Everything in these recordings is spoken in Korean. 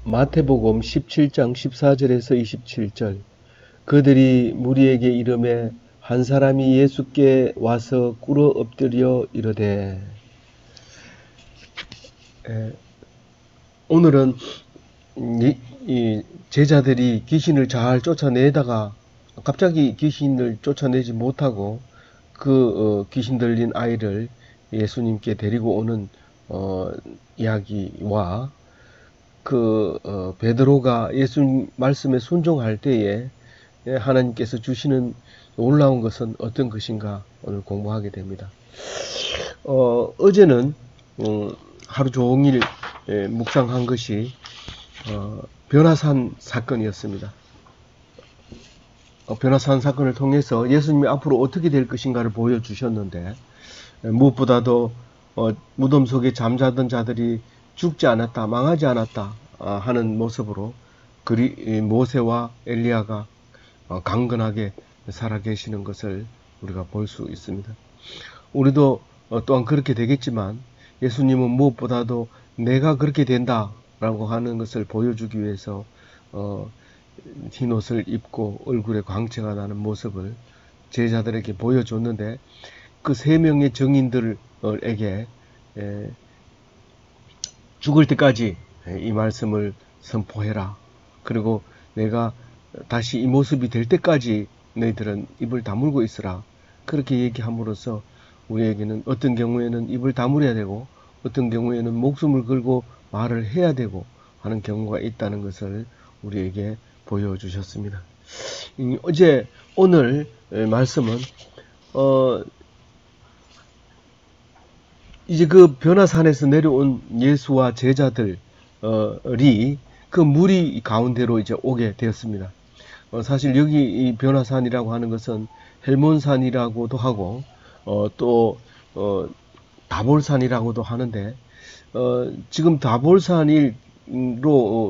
마태복음 17장 14절에서 27절. 그들이 무리에게 이르매 한 사람이 예수께 와서 꿇어 엎드려 이르되. 오늘은 이 제자들이 귀신을 잘 쫓아내다가 갑자기 귀신을 쫓아내지 못하고 귀신 들린 아이를 예수님께 데리고 오는 이야기와 베드로가 예수님 말씀에 순종할 때에 하나님께서 주시는 놀라운 것은 어떤 것인가 오늘 공부하게 됩니다. 어제는 하루 종일 묵상한 것이 변화산 사건이었습니다. 변화산 사건을 통해서 예수님이 앞으로 어떻게 될 것인가를 보여주셨는데, 무엇보다도 무덤 속에 잠자던 자들이 죽지 않았다, 망하지 않았다 하는 모습으로 모세와 엘리야가 강건하게 살아계시는 것을 우리가 볼 수 있습니다. 우리도 또한 그렇게 되겠지만, 예수님은 무엇보다도 내가 그렇게 된다라고 하는 것을 보여주기 위해서 흰 옷을 입고 얼굴에 광채가 나는 모습을 제자들에게 보여줬는데, 그 세 명의 증인들에게 죽을 때까지 이 말씀을 선포해라. 그리고 내가 다시 이 모습이 될 때까지 너희들은 입을 다물고 있으라. 그렇게 얘기함으로써 우리에게는 어떤 경우에는 입을 다물어야 되고, 어떤 경우에는 목숨을 걸고 말을 해야 되고 하는 경우가 있다는 것을 우리에게 보여주셨습니다. 오늘 말씀은 이제 그 변화산에서 내려온 예수와 제자들이 그 무리 가운데로 이제 오게 되었습니다. 사실 여기 이 변화산이라고 하는 것은 헬몬산이라고도 하고 또 다볼산이라고도 하는데, 지금 다볼산으로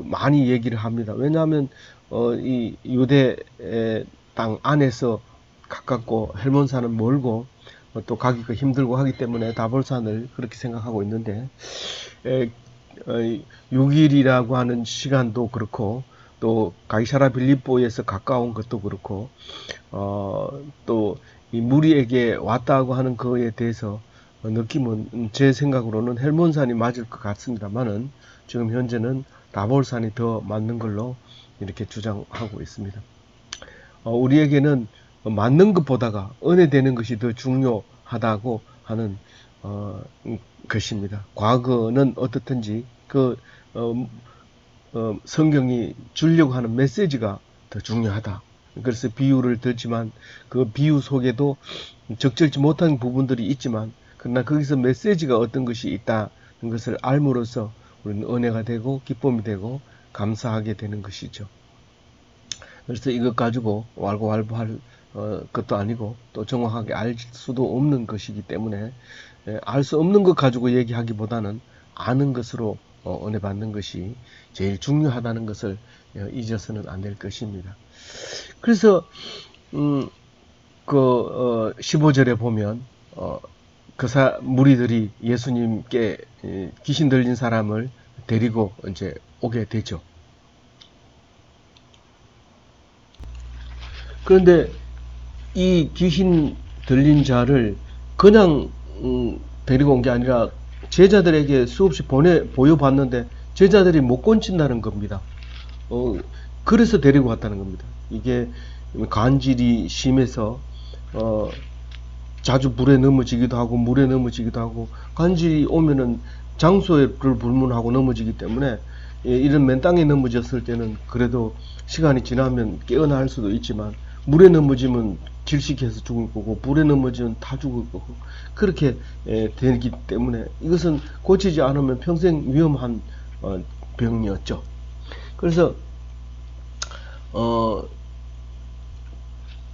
많이 얘기를 합니다. 왜냐하면 이 유대 땅 안에서 가깝고 헬몬산은 멀고 또 가기가 힘들고 하기 때문에 다볼산을 그렇게 생각하고 있는데, 6일이라고 하는 시간도 그렇고, 또 가이사라 빌립보에서 가까운 것도 그렇고, 또 이 무리에게 왔다고 하는 거에 대해서 느낌은 제 생각으로는 헬몬산이 맞을 것 같습니다만은, 지금 현재는 다볼산이 더 맞는 걸로 이렇게 주장하고 있습니다. 우리에게는 맞는 것보다가 은혜 되는 것이 더 중요하다고 하는 것입니다. 과거는 어떻든지 성경이 주려고 하는 메시지가 더 중요하다. 그래서 비유를 들지만 그 비유 속에도 적절치 못한 부분들이 있지만, 그러나 거기서 메시지가 어떤 것이 있다는 것을 알므로써 우리는 은혜가 되고 기쁨이 되고 감사하게 되는 것이죠. 그래서 이것 가지고 왈가왈부할 것도 아니고 또 정확하게 알 수도 없는 것이기 때문에, 알 수 없는 것 가지고 얘기하기보다는 아는 것으로 은혜 받는 것이 제일 중요하다는 것을 잊어서는 안 될 것입니다. 그래서 15절에 보면 무리들이 예수님께 귀신 들린 사람을 데리고 이제 오게 되죠. 그런데 이 귀신 들린 자를 그냥 데리고 온 게 아니라 제자들에게 수없이 보여봤는데 제자들이 못 건진다는 겁니다. 그래서 데리고 왔다는 겁니다. 이게 간질이 심해서 자주 불에 넘어지기도 하고 물에 넘어지기도 하고, 간질이 오면은 장소를 불문하고 넘어지기 때문에, 이런 맨 땅에 넘어졌을 때는 그래도 시간이 지나면 깨어날 수도 있지만, 물에 넘어지면 질식해서 죽을 거고 불에 넘어지면 다 죽을 거고, 그렇게 되기 때문에 이것은 고치지 않으면 평생 위험한 병이었죠. 그래서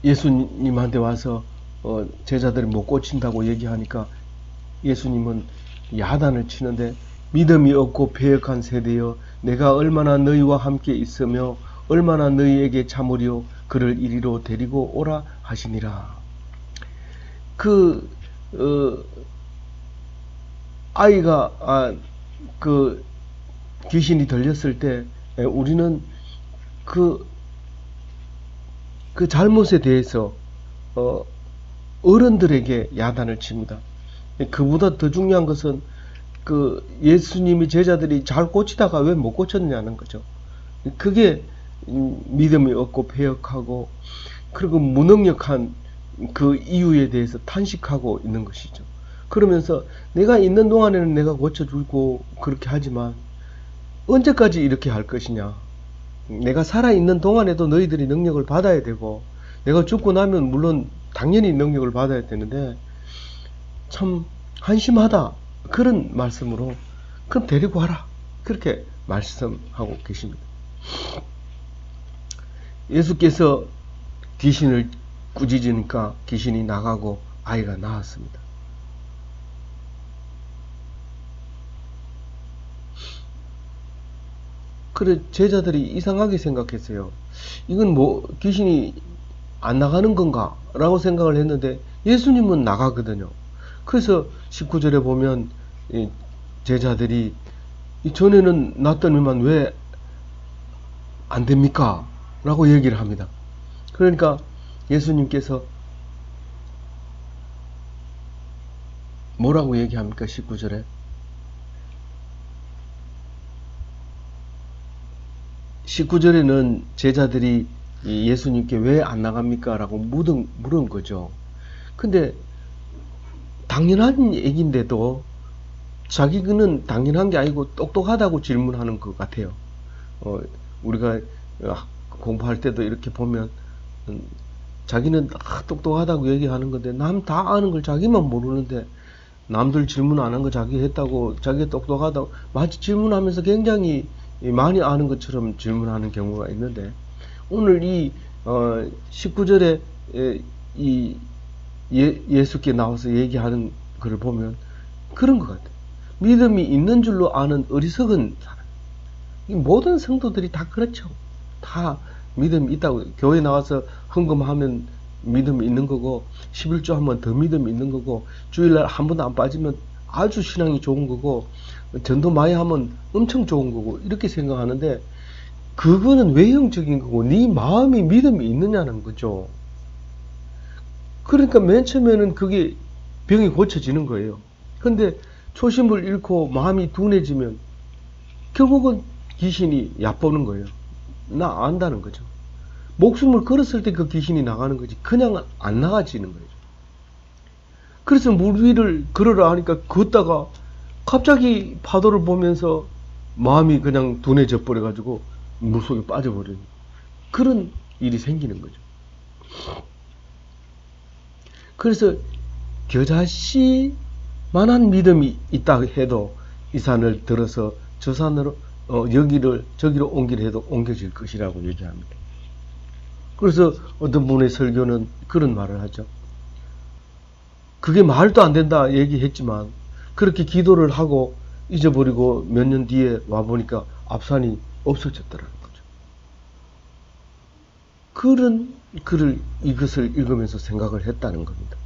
예수님한테 와서 제자들이 못 고친다고 얘기하니까 예수님은 야단을 치는데, 믿음이 없고 패역한 세대여, 내가 얼마나 너희와 함께 있으며 얼마나 너희에게 참으려 그를 이리로 데리고 오라 하시니라. 아이가 귀신이 들렸을 때 우리는 그, 그 잘못에 대해서 어른들에게 야단을 칩니다. 그보다 더 중요한 것은 그 예수님이 제자들이 잘 고치다가 왜 못 고쳤냐는 거죠. 그게 믿음이 없고 패역하고 그리고 무능력한 그 이유에 대해서 탄식하고 있는 것이죠. 그러면서 내가 있는 동안에는 내가 고쳐주고 그렇게 하지만 언제까지 이렇게 할 것이냐. 내가 살아있는 동안에도 너희들이 능력을 받아야 되고 내가 죽고 나면 물론 당연히 능력을 받아야 되는데 참 한심하다. 그런 말씀으로 그럼 데리고 와라. 그렇게 말씀하고 계십니다. 예수께서 귀신을 꾸짖으니까 귀신이 나가고 아이가 나았습니다. 그래 제자들이 이상하게 생각했어요. 이건 뭐 귀신이 안 나가는 건가? 라고 생각을 했는데 예수님은 나가거든요. 그래서 19절에 보면 제자들이 전에는 났더니만 왜 안 됩니까? 라고 얘기를 합니다. 그러니까 예수님께서 뭐라고 얘기합니까? 19절에 19절에는 제자들이 예수님께 왜 안 나갑니까? 라고 물은 거죠. 근데 당연한 얘기인데도 자기는 당연한 게 아니고 똑똑하다고 질문하는 것 같아요. 우리가 공부할 때도 이렇게 보면 자기는 똑똑하다고 얘기하는 건데 남 다 아는 걸 자기만 모르는데 남들 질문 안 한 거 자기 했다고 자기가 똑똑하다고 마치 질문하면서 굉장히 많이 아는 것처럼 질문하는 경우가 있는데 오늘 이 19절에 이 예수께 나와서 얘기하는 것을 보면 그런 것 같아요. 믿음이 있는 줄로 아는 어리석은 사람. 이 모든 성도들이 다 그렇죠. 다 믿음이 있다고. 교회 나와서 헌금하면 믿음이 있는 거고 11조 하면 더 믿음이 있는 거고 주일날 한 번도 안 빠지면 아주 신앙이 좋은 거고 전도 많이 하면 엄청 좋은 거고 이렇게 생각하는데 그거는 외형적인 거고 네 마음이 믿음이 있느냐는 거죠. 그러니까 맨 처음에는 그게 병이 고쳐지는 거예요. 근데 초심을 잃고 마음이 둔해지면 결국은 귀신이 얕보는 거예요. 나 안다는 거죠. 목숨을 걸었을 때 그 귀신이 나가는 거지 그냥 안 나가지는 거죠. 그래서 물 위를 걸으라 하니까 걷다가 갑자기 파도를 보면서 마음이 그냥 둔해져 버려가지고 물속에 빠져버리는 그런 일이 생기는 거죠. 그래서 겨자씨만한 믿음이 있다 해도 이 산을 들어서 저 산으로 여기를 저기로 옮기려 해도 옮겨질 것이라고 얘기합니다. 그래서 어떤 분의 설교는 그런 말을 하죠. 그게 말도 안 된다 얘기했지만 그렇게 기도를 하고 잊어버리고 몇 년 뒤에 와보니까 앞산이 없어졌더라는 거죠. 그런 글을 이것을 읽으면서 생각을 했다는 겁니다.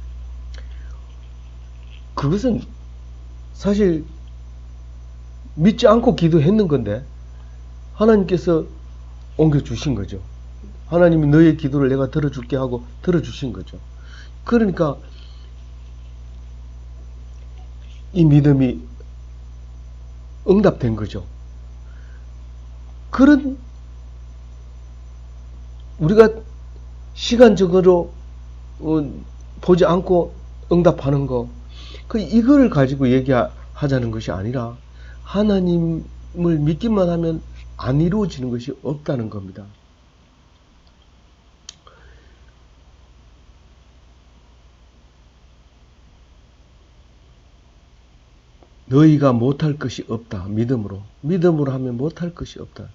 그것은 사실 믿지 않고 기도했는 건데 하나님께서 옮겨주신 거죠. 하나님이 너의 기도를 내가 들어줄게 하고 들어주신 거죠. 그러니까 이 믿음이 응답된 거죠. 그런 우리가 시간적으로 보지 않고 응답하는 거 이걸 가지고 얘기하자는 것이 아니라 하나님을 믿기만 하면 안 이루어지는 것이 없다는 겁니다. 너희가 못할 것이 없다. 믿음으로 하면 못할 것이 없다.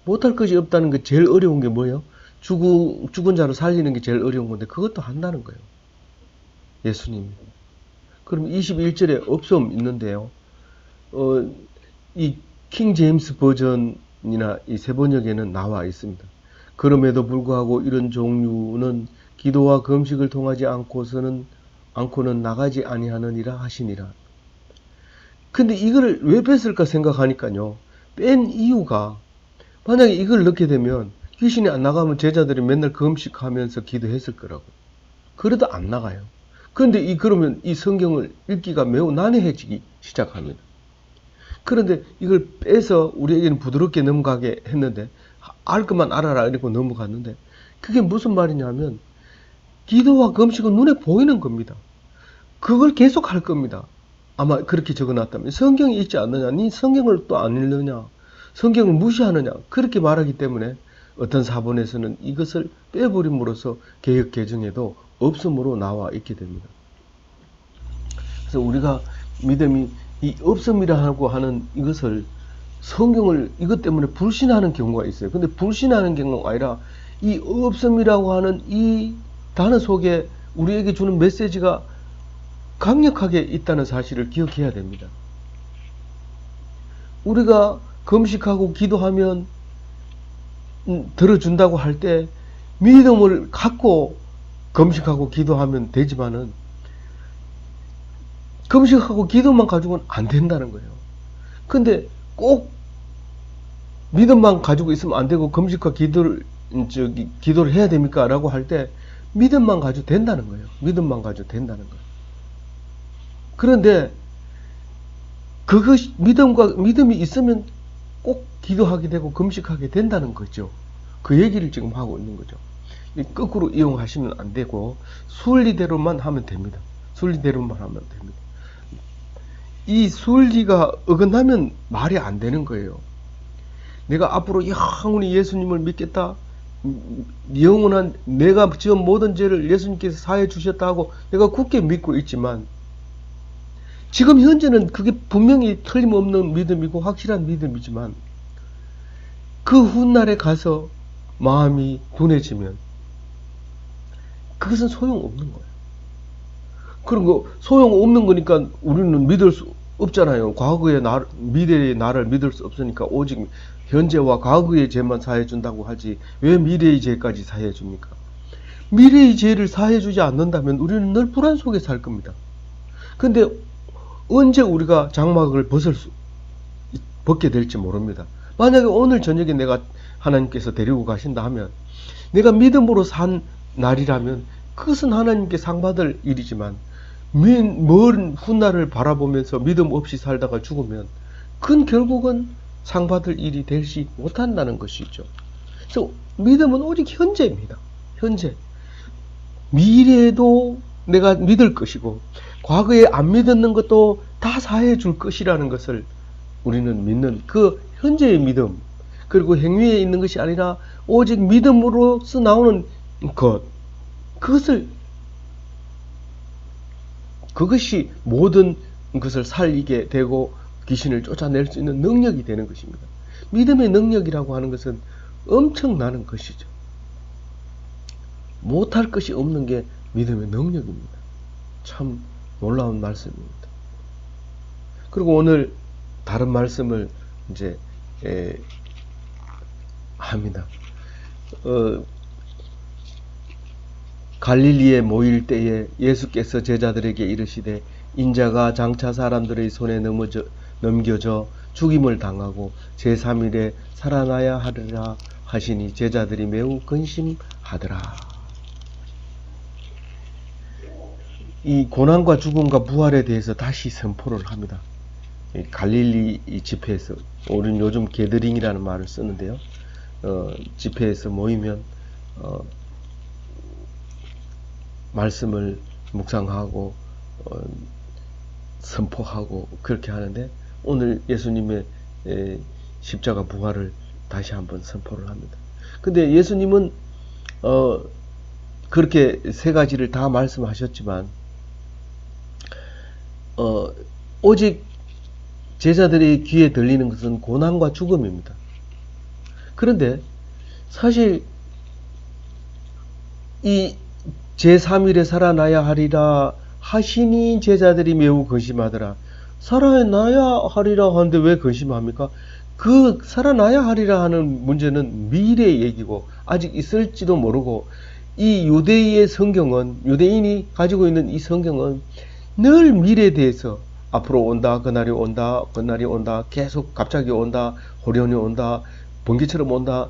못할 것이 없다는 게 제일 어려운 게 뭐예요? 죽은 자를 살리는 게 제일 어려운 건데 그것도 한다는 거예요. 예수님. 그럼 21절에 없음 있는데요. 이 킹 제임스 버전이나 이 세 번역에는 나와 있습니다. 그럼에도 불구하고 이런 종류는 기도와 금식을 통하지 않고는 나가지 아니하느니라 하시니라. 근데 이거를 왜 뺐을까 생각하니까요. 뺀 이유가 만약에 이걸 넣게 되면 귀신이 안 나가면 제자들이 맨날 금식하면서 기도했을 거라고. 그래도 안 나가요. 그런데 그러면 이 성경을 읽기가 매우 난해해지기 시작합니다. 그런데 이걸 빼서 우리에게는 부드럽게 넘어가게 했는데, 알 것만 알아라 이러고 넘어갔는데, 그게 무슨 말이냐면 기도와 금식은 눈에 보이는 겁니다. 그걸 계속 할 겁니다. 아마 그렇게 적어놨다면. 성경이 있지 않느냐? 니 성경을 또 안 읽느냐? 성경을 무시하느냐? 그렇게 말하기 때문에 어떤 사본에서는 이것을 빼버림으로써 개역 개정에도 없음으로 나와 있게 됩니다. 그래서 우리가 믿음이 이 없음이라고 하는 이것을 성경을 이것 때문에 불신하는 경우가 있어요. 근데 불신하는 경우가 아니라 이 없음이라고 하는 이 단어 속에 우리에게 주는 메시지가 강력하게 있다는 사실을 기억해야 됩니다. 우리가 금식하고 기도하면 들어준다고 할 때 믿음을 갖고 금식하고 기도하면 되지만은 금식하고 기도만 가지고는 안 된다는 거예요. 근데 꼭 믿음만 가지고 있으면 안 되고 금식과 기도를 해야 됩니까? 라고 할 때 믿음만 가지고 된다는 거예요. 믿음만 가지고 된다는 거예요. 그런데 그것이 믿음이 있으면 꼭 기도하게 되고 금식하게 된다는 거죠. 그 얘기를 지금 하고 있는 거죠. 거꾸로 이용하시면 안 되고 순리대로만 하면 됩니다. 순리대로만 하면 됩니다. 이 순리가 어긋나면 말이 안 되는 거예요. 내가 앞으로 영원히 예수님을 믿겠다. 영원한 내가 지은 모든 죄를 예수님께서 사해 주셨다고 내가 굳게 믿고 있지만 지금 현재는 그게 분명히 틀림없는 믿음이고 확실한 믿음이지만 그 훗날에 가서 마음이 둔해지면 그것은 소용없는 거예요. 그런 거 소용없는 거니까 우리는 믿을 수 없잖아요. 과거의 미래의 나를 믿을 수 없으니까 오직 현재와 과거의 죄만 사해 준다고 하지 왜 미래의 죄까지 사해 줍니까? 미래의 죄를 사해 주지 않는다면 우리는 늘 불안 속에 살 겁니다. 근데 언제 우리가 장막을 벗게 될지 모릅니다. 만약에 오늘 저녁에 내가 하나님께서 데리고 가신다 하면 내가 믿음으로 산 날이라면 그것은 하나님께 상 받을 일이지만 먼 훗날을 바라보면서 믿음 없이 살다가 죽으면 그건 결국은 상 받을 일이 되지 못한다는 것이죠. 그래서 믿음은 오직 현재입니다. 현재. 미래에도 내가 믿을 것이고 과거에 안 믿었는 것도 다 사해 줄 것이라는 것을 우리는 믿는 그 현재의 믿음, 그리고 행위에 있는 것이 아니라 오직 믿음으로서 나오는 것, 그것이 모든 것을 살리게 되고 귀신을 쫓아낼 수 있는 능력이 되는 것입니다. 믿음의 능력이라고 하는 것은 엄청나는 것이죠. 못할 것이 없는 게 믿음의 능력입니다. 참 놀라운 말씀입니다. 그리고 오늘 다른 말씀을 이제 합니다. 갈릴리에 모일 때에 예수께서 제자들에게 이르시되 인자가 장차 사람들의 손에 넘겨져 죽임을 당하고 제3일에 살아나야 하리라 하시니 제자들이 매우 근심하더라. 이 고난과 죽음과 부활에 대해서 다시 선포를 합니다. 갈릴리 집회에서, 우리는 요즘 게더링이라는 말을 쓰는데요. 집회에서 모이면 말씀을 묵상하고 선포하고 그렇게 하는데 오늘 예수님의 십자가 부활을 다시 한번 선포를 합니다. 근데 예수님은 그렇게 세 가지를 다 말씀하셨지만 오직 제자들의 귀에 들리는 것은 고난과 죽음입니다. 그런데 사실 이 제3일에 살아나야 하리라 하시니 제자들이 매우 근심하더라. 살아나야 하리라 하는데 왜 근심합니까? 그 살아나야 하리라 하는 문제는 미래의 얘기고 아직 있을지도 모르고 이 유대인의 성경은, 유대인이 가지고 있는 이 성경은 늘 미래에 대해서 앞으로 온다, 그날이 온다, 그날이 온다, 계속 갑자기 온다, 호련히 온다, 번개처럼 온다,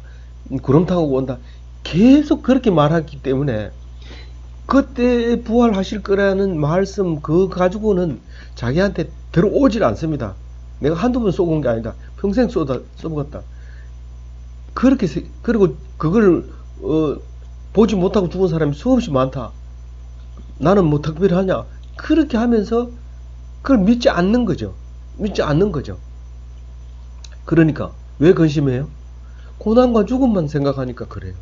구름 타고 온다, 계속 그렇게 말하기 때문에 그때 부활하실 거라는 말씀 그거 가지고는 자기한테 들어오질 않습니다. 내가 한두 번 쏘은 게 아니다. 평생 쏘았다. 그렇게 그리고 그걸 보지 못하고 죽은 사람이 수없이 많다. 나는 뭐 특별하냐? 그렇게 하면서 그걸 믿지 않는 거죠. 믿지 않는 거죠. 그러니까 왜 근심해요? 고난과 죽음만 생각하니까 그래요.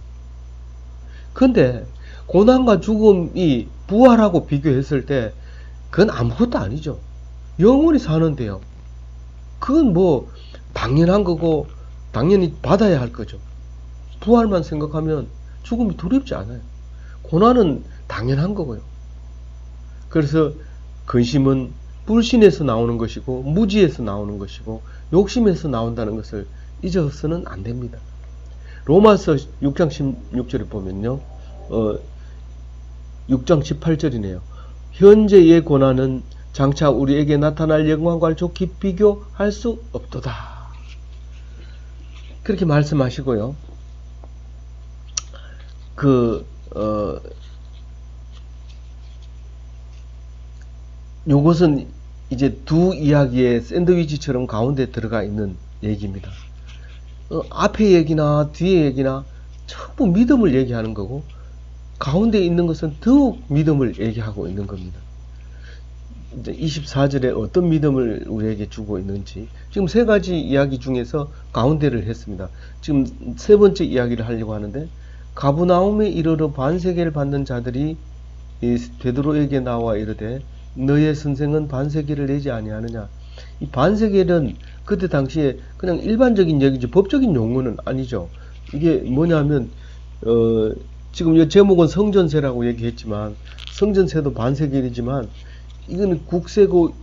근데 고난과 죽음이 부활하고 비교했을 때 그건 아무것도 아니죠. 영원히 사는데요. 그건 뭐 당연한 거고 당연히 받아야 할 거죠. 부활만 생각하면 죽음이 두렵지 않아요. 고난은 당연한 거고요. 그래서 근심은 불신에서 나오는 것이고 무지에서 나오는 것이고 욕심에서 나온다는 것을 잊어서는 안 됩니다. 로마서 6장 16절에 보면요. 6장 18절이네요. 현재의 고난은 장차 우리에게 나타날 영광과 좋게 비교할 수 없도다. 그렇게 말씀하시고요. 요것은 이제 두 이야기의 샌드위치처럼 가운데 들어가 있는 얘기입니다. 앞에 얘기나 뒤에 얘기나 전부 믿음을 얘기하는 거고 가운데 있는 것은 더욱 믿음을 얘기하고 있는 겁니다. 이제 24절에 어떤 믿음을 우리에게 주고 있는지 지금 세 가지 이야기 중에서 가운데를 했습니다. 지금 세 번째 이야기를 하려고 하는데 가브나움에 이르러 반세계를 받는 자들이 베드로에게 나와 이르되 너의 선생은 반세계를 내지 아니하느냐. 이 반세계는 그때 당시에 그냥 일반적인 얘기지 법적인 용어는 아니죠. 이게 뭐냐면 지금 이 제목은 성전세라고 얘기했지만 성전세도 반세계이지만 이거는 국세고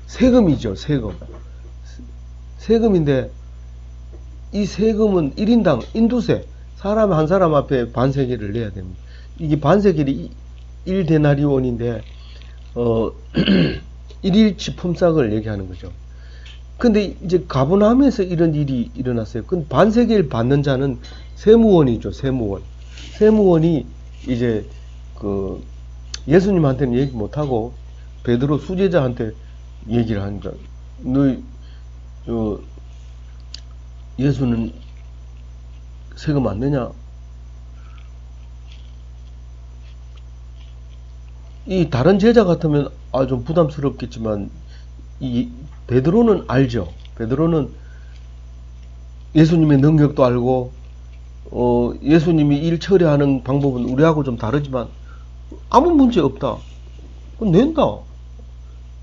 세금이죠. 세금인데 이 세금은 1인당 인두세 사람 한 사람 앞에 반세계를 내야 됩니다. 이게 반세계이 1데나리온인데 1일치 품삯을 얘기하는 거죠. 근데 이제 가브나움에서 이런 일이 일어났어요. 근데 반세계를 받는 자는 세무원이죠. 세무원이 이제 예수님한테는 얘기 못하고 베드로 수제자한테 얘기를 합니다. 너희 예수는 세금 안 내냐? 이 다른 제자 같으면 좀 부담스럽겠지만 이 베드로는 알죠. 베드로는 예수님의 능력도 알고 예수님이 일 처리하는 방법은 우리하고 좀 다르지만 아무 문제 없다. 낸다.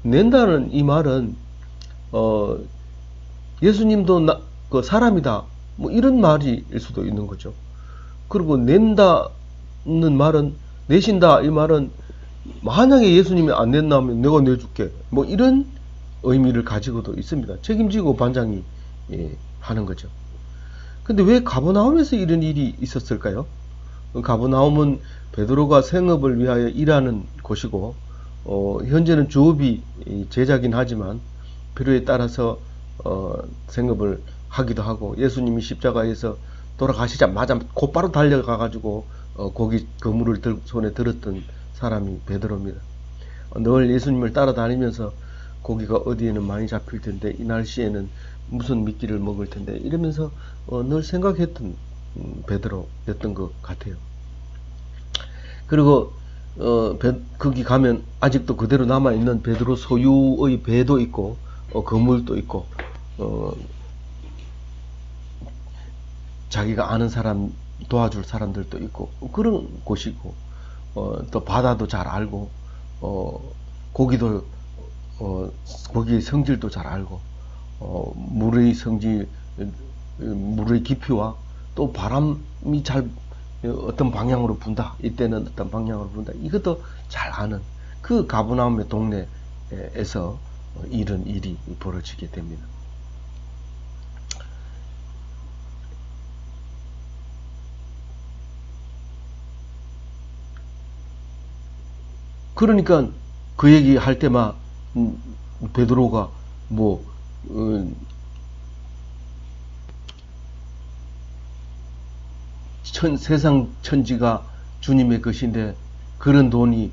낸다는 이 말은 예수님도 사람이다. 뭐 이런 말일 수도 있는 거죠. 그리고 낸다는 말은 내신다 이 말은 만약에 예수님이 안 낸다면 내가 내줄게. 뭐 이런 의미를 가지고도 있습니다. 책임지고 반장이 하는 거죠. 근데 왜 가버나움에서 이런 일이 있었을까요? 가버나움은 베드로가 생업을 위하여 일하는 곳이고 현재는 주업이 제자긴 하지만 필요에 따라서 생업을 하기도 하고 예수님이 십자가에서 돌아가시자마자 곧바로 달려가가지고 고기 그물을 손에 들었던 사람이 베드로입니다. 늘 예수님을 따라다니면서 고기가 어디에는 많이 잡힐 텐데 이 날씨에는 무슨 미끼를 먹을 텐데 이러면서 늘 생각했던 베드로였던 것 같아요. 그리고 거기 가면 아직도 그대로 남아있는 베드로 소유의 배도 있고 그물도 있고 자기가 아는 사람 도와줄 사람들도 있고 그런 곳이고 또 바다도 잘 알고 고기도 거기의 성질도 잘 알고 물의 성질 물의 깊이와 또 바람이 잘 어떤 방향으로 분다 이때는 어떤 방향으로 분다 이것도 잘 아는 그 가브나움의 동네에서 이런 일이 벌어지게 됩니다. 그러니까 그 얘기 할 때만 베드로가 뭐 세상 천지가 주님의 것인데 그런 돈이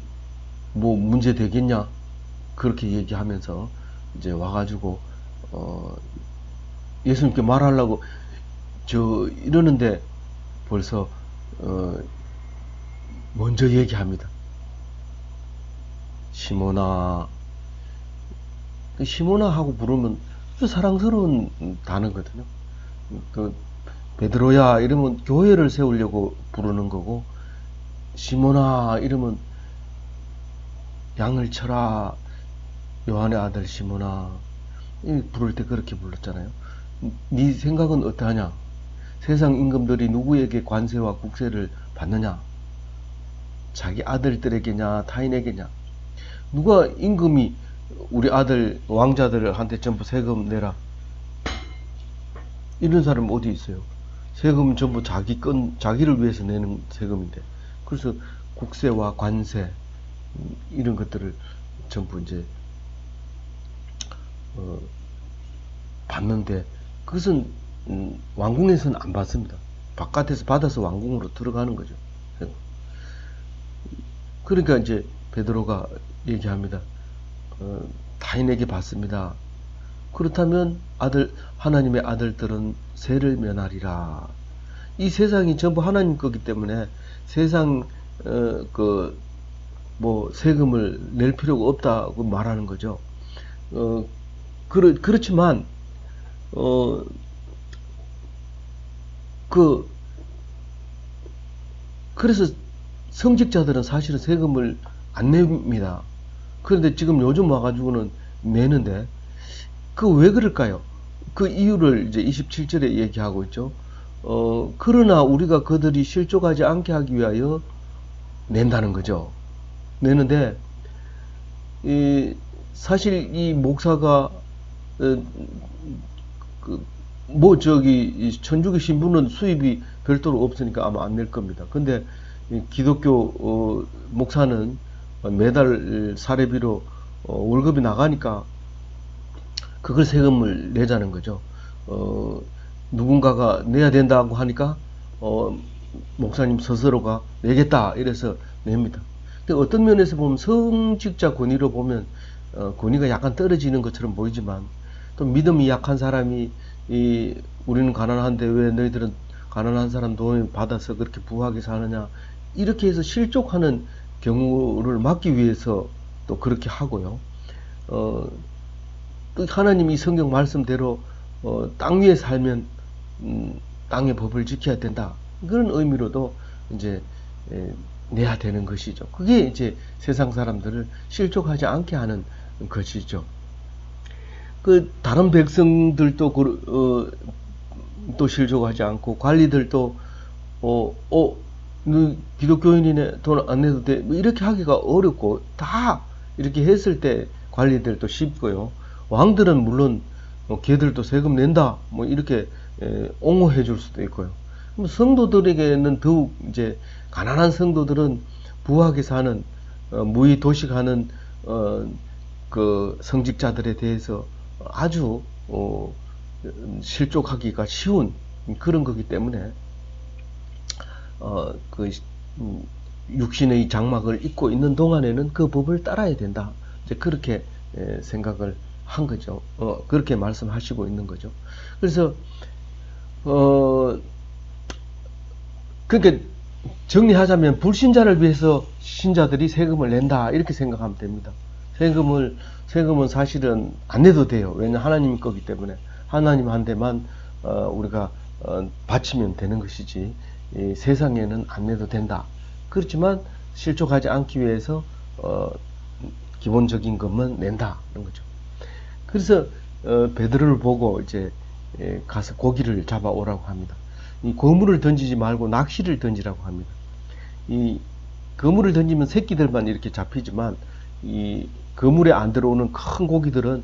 뭐 문제 되겠냐 그렇게 얘기하면서 이제 와가지고 예수님께 말하려고 이러는데 벌써 먼저 얘기합니다. 시몬아, 시몬아 하고 부르면 사랑스러운 단어거든요. 베드로야 이러면 교회를 세우려고 부르는 거고, 시몬아 이러면 양을 쳐라 요한의 아들 시몬아 부를 때 그렇게 불렀잖아요. 네 생각은 어떠하냐? 세상 임금들이 누구에게 관세와 국세를 받느냐? 자기 아들들에게냐 타인에게냐? 누가 임금이 우리 아들 왕자들한테 전부 세금 내라 이런 사람 어디 있어요? 세금은 전부 자기를 위해서 내는 세금인데, 그래서 국세와 관세 이런 것들을 전부 이제 받는데, 그것은 왕궁에서는 안 받습니다. 바깥에서 받아서 왕궁으로 들어가는 거죠. 그러니까 이제 베드로가 얘기합니다. 타인에게 받습니다. 그렇다면 하나님의 아들들은 세를 면하리라. 이 세상이 전부 하나님 거기 때문에 세상 뭐 세금을 낼 필요가 없다고 말하는 거죠. 그렇지만 그래서 성직자들은 사실은 세금을 안 냅니다. 그런데 지금 요즘 와가지고는 내는데, 왜 그럴까요? 그 이유를 이제 27절에 얘기하고 있죠. 그러나 우리가 그들이 실족하지 않게 하기 위하여 낸다는 거죠. 내는데, 사실 이 목사가, 천주교 신부는 수입이 별도로 없으니까 아마 안 낼 겁니다. 근데 기독교 목사는 매달 사례비로 월급이 나가니까 그걸 세금을 내자는 거죠. 누군가가 내야 된다고 하니까 목사님 스스로가 내겠다 이래서 냅니다. 근데 어떤 면에서 보면 성직자 권위로 보면 권위가 약간 떨어지는 것처럼 보이지만, 또 믿음이 약한 사람이 우리는 가난한데 왜 너희들은 가난한 사람 돈을 받아서 그렇게 부하게 사느냐 이렇게 해서 실족하는 경우를 막기 위해서 또 그렇게 하고요. 또 하나님이 성경 말씀대로 땅 위에 살면 땅의 법을 지켜야 된다, 그런 의미로도 이제 내야 되는 것이죠. 그게 이제 세상 사람들을 실족하지 않게 하는 것이죠. 다른 백성들도 또 실족하지 않고, 관리들도 기독교인이네 돈 안 내도 돼 뭐 이렇게 하기가 어렵고, 다 이렇게 했을 때 관리들도 쉽고요. 왕들은 물론 걔들도 세금 낸다 뭐 이렇게 옹호해 줄 수도 있고요. 성도들에게는 더욱 이제 가난한 성도들은 부하게 사는 무의 도식하는 그 성직자들에 대해서 아주 실족하기가 쉬운 그런 거기 때문에 육신의 장막을 입고 있는 동안에는 그 법을 따라야 된다, 이제 그렇게 생각을 한 거죠. 그렇게 말씀하시고 있는 거죠. 그래서 그러니까 정리하자면 불신자를 위해서 신자들이 세금을 낸다 이렇게 생각하면 됩니다. 세금은 사실은 안 내도 돼요. 왜냐하면 하나님 거기 때문에 하나님한테만 우리가 바치면 되는 것이지 세상에는 안 내도 된다. 그렇지만 실족하지 않기 위해서 기본적인 것만 낸다 이런 거죠. 그래서 베드로를 보고 이제 가서 고기를 잡아오라고 합니다. 이 거물을 던지지 말고 낚시를 던지라고 합니다. 이 거물을 던지면 새끼들만 이렇게 잡히지만 이 거물에 안 들어오는 큰 고기들은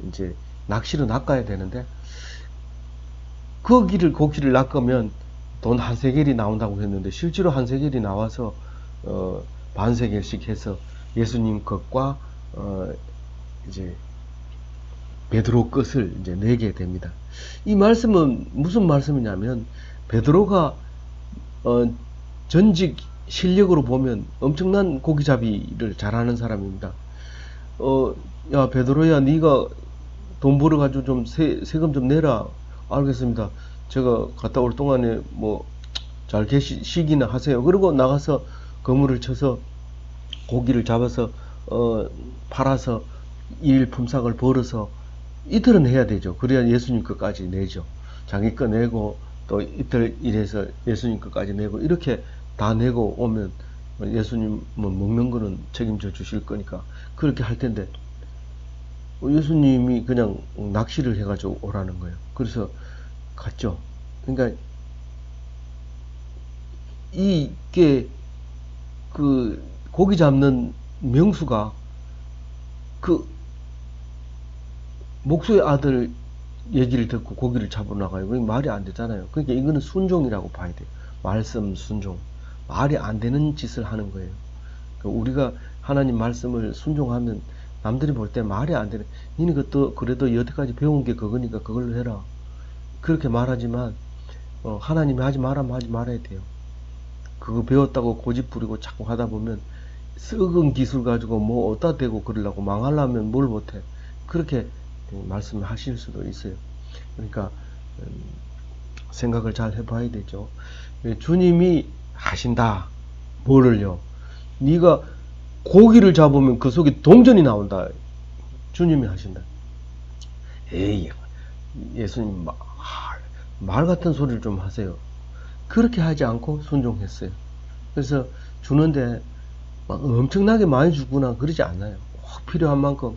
이제 낚시로 낚아야 되는데, 고기를 낚으면 돈 한 세겔이 나온다고 했는데 실제로 한 세겔이 나와서 반세겔씩 해서 예수님 것과 어, 이제 베드로 것을 이제 내게 됩니다. 이 말씀은 무슨 말씀이냐면 베드로가 전직 실력으로 보면 엄청난 고기잡이를 잘하는 사람입니다. 야 베드로야 네가 돈 벌어가지고 좀 세금 좀 내라. 알겠습니다. 제가 갔다 올 동안에 뭐 잘 계시기나 하세요. 그리고 나가서 거물을 쳐서 고기를 잡아서 팔아서 일 품삯을 벌어서 이틀은 해야 되죠. 그래야 예수님 것까지 내죠. 자기 거 내고 또 이틀 일해서 예수님 것까지 내고 이렇게 다 내고 오면 예수님 뭐 먹는 거는 책임져 주실 거니까 그렇게 할 텐데 예수님이 그냥 낚시를 해가지고 오라는 거예요. 그래서 갔죠. 그러니까 이게 그 고기 잡는 명수가 그 목수의 아들 얘기를 듣고 고기를 잡으러 나가요. 그게 말이 안 되잖아요. 그러니까 이거는 순종이라고 봐야 돼요. 말씀 순종. 말이 안 되는 짓을 하는 거예요. 그러니까 우리가 하나님 말씀을 순종하면 남들이 볼 때 말이 안 되는, 니는 그것도 그래도 여태까지 배운 게 그거니까 그걸로 해라. 그렇게 말하지만 하나님이 하지 말아야 돼요. 그거 배웠다고 고집 부리고 자꾸 하다 보면 썩은 기술 가지고 뭐 어디다 대고 그러려고 망하려면 뭘 못해. 그렇게 말씀을 하실 수도 있어요. 그러니까 생각을 잘 해봐야 되죠. 주님이 하신다. 뭐를요? 네가 고기를 잡으면 그 속에 동전이 나온다. 주님이 하신다. 에이, 예수님 말 같은 소리를 좀 하세요. 그렇게 하지 않고 순종했어요. 그래서 주는데 막 엄청나게 많이 주구나 그러지 않아요. 꼭 필요한 만큼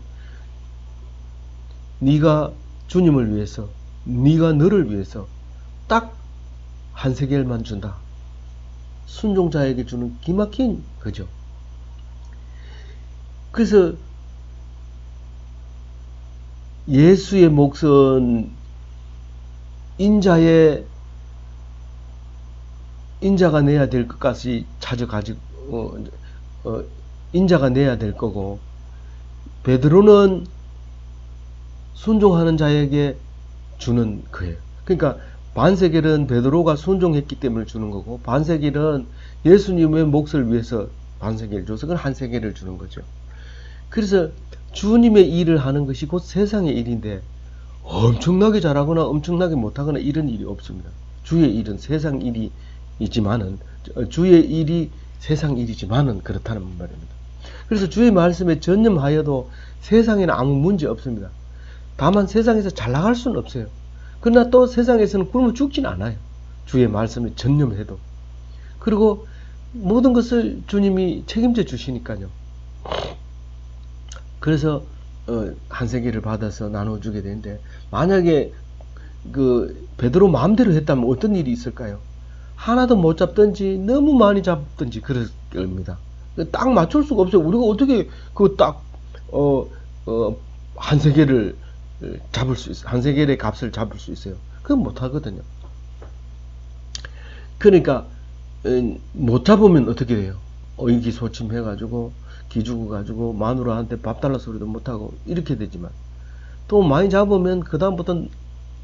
네가 주님을 위해서, 네가 너를 위해서 딱 한 세겔만 준다. 순종자에게 주는 기막힌 거죠. 그래서 예수의 몫은 인자가 내야 될 것까지 찾아가지고 인자가 내야 될 거고, 베드로는 순종하는 자에게 주는 거예요. 그러니까 반세겔은 베드로가 순종했기 때문에 주는 거고, 반세겔은 예수님의 몫을 위해서 반세겔을 줘서 그건 한 세겔을 주는 거죠. 그래서 주님의 일을 하는 것이 곧 세상의 일인데 엄청나게 잘하거나 엄청나게 못하거나 이런 일이 없습니다. 주의 일은 세상 일이지만은, 주의 일이 세상 일이지만은 그렇다는 말입니다. 그래서 주의 말씀에 전념하여도 세상에는 아무 문제 없습니다. 다만 세상에서 잘 나갈 수는 없어요. 그러나 또 세상에서는 굶어 죽진 않아요. 주의 말씀에 전념해도. 그리고 모든 것을 주님이 책임져 주시니까요. 그래서 한 세기를 받아서 나눠주게 되는데, 만약에 그 베드로 마음대로 했다면 어떤 일이 있을까요? 하나도 못 잡든지 너무 많이 잡든지 그럴 겁니다. 딱 맞출 수가 없어요. 우리가 어떻게 그 딱 한 세계를 잡을 수 있어요. 한 세계의 값을 잡을 수 있어요. 그건 못 하거든요. 그러니까 못 잡으면 어떻게 돼요? 의기소침해가지고 기죽어 가지고 마누라한테 밥 달라 소리도 못하고 이렇게 되지만, 또 많이 잡으면 그 다음부터는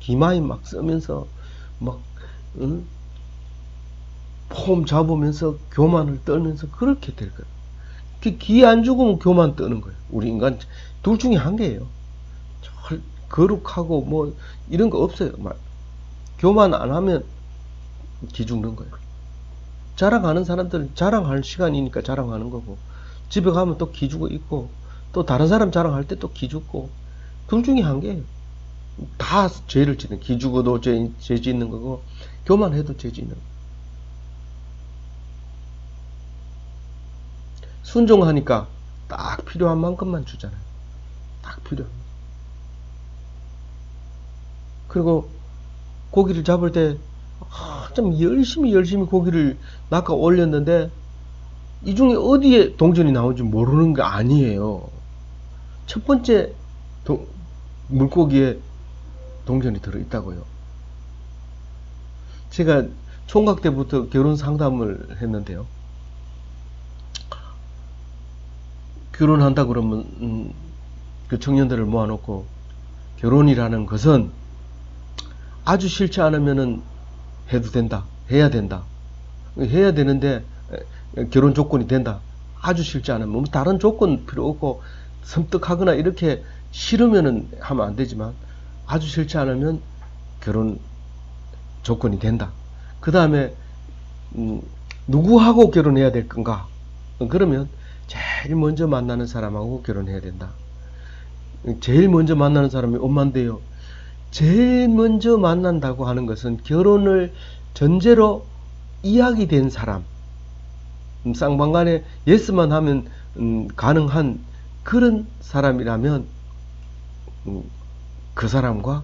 기마이 막 쓰면서 막 폼 잡으면서 교만을 떨면서 그렇게 될 거예요. 기 안 죽으면 교만 떠는 거예요. 우리 인간 둘 중에 한 개예요. 거룩하고 뭐 이런 거 없어요. 교만 안 하면 기 죽는 거예요. 자랑하는 사람들은 자랑할 시간이니까 자랑하는 거고, 집에 가면 또 기죽어 있고, 또 다른 사람 자랑할 때 또 기죽고, 둘 중에 한 개예요. 다 죄를 짓는, 기죽어도 죄 짓는 거고, 교만해도 죄 짓는 거예요. 순종하니까 딱 필요한 만큼만 주잖아요. 딱 필요한. 그리고 고기를 잡을 때 좀 열심히 고기를 낚아 올렸는데 이 중에 어디에 동전이 나온지 모르는 게 아니에요. 첫 번째 물고기에 동전이 들어있다고요. 제가 총각 때부터 결혼 상담을 했는데요. 결혼한다 그러면 그 청년들을 모아놓고 결혼이라는 것은 아주 싫지 않으면은 해도 된다, 해야 된다, 해야 되는데 결혼 조건이 된다. 아주 싫지 않으면 뭐 다른 조건 필요 없고 섬뜩하거나 이렇게 싫으면은 하면 안 되지만 아주 싫지 않으면 결혼 조건이 된다. 그 다음에 누구하고 결혼해야 될 건가? 그러면 제일 먼저 만나는 사람하고 결혼해야 된다. 제일 먼저 만나는 사람이 엄마인데요. 제일 먼저 만난다고 하는 것은 결혼을 전제로 이야기된 사람, 쌍방간에 예스만 하면 가능한 그런 사람이라면 그 사람과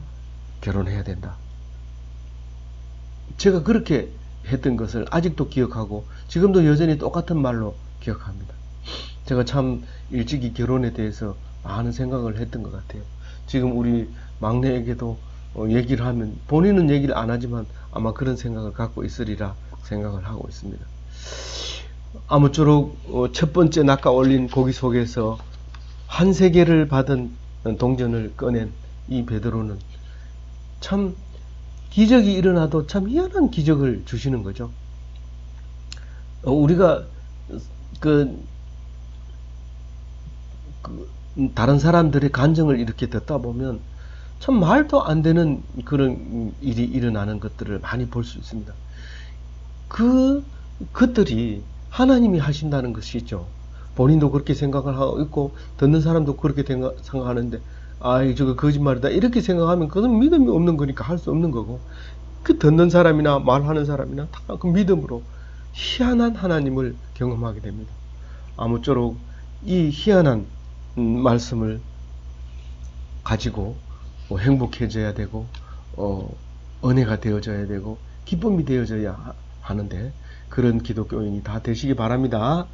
결혼해야 된다. 제가 그렇게 했던 것을 아직도 기억하고 지금도 여전히 똑같은 말로 기억합니다. 제가 참 일찍이 결혼에 대해서 많은 생각을 했던 것 같아요. 지금 우리 막내에게도 얘기를 하면 본인은 얘기를 안 하지만 아마 그런 생각을 갖고 있으리라 생각을 하고 있습니다. 아무쪼록 첫 번째 낚아 올린 고기 속에서 한 세계를 받은 동전을 꺼낸 이 베드로는 참 기적이 일어나도 참 희한한 기적을 주시는 거죠. 우리가 다른 사람들의 간증을 이렇게 듣다 보면 참 말도 안 되는 그런 일이 일어나는 것들을 많이 볼 수 있습니다. 그것들이 하나님이 하신다는 것이죠. 본인도 그렇게 생각을 하고 있고 듣는 사람도 그렇게 생각하는데 저거 거짓말이다 이렇게 생각하면 그건 믿음이 없는 거니까 할 수 없는 거고, 그 듣는 사람이나 말하는 사람이나 다 그 믿음으로 희한한 하나님을 경험하게 됩니다. 아무쪼록 이 희한한 말씀을 가지고 행복해져야 되고 은혜가 되어져야 되고 기쁨이 되어져야 하는데 그런 기독교인이 다 되시기 바랍니다.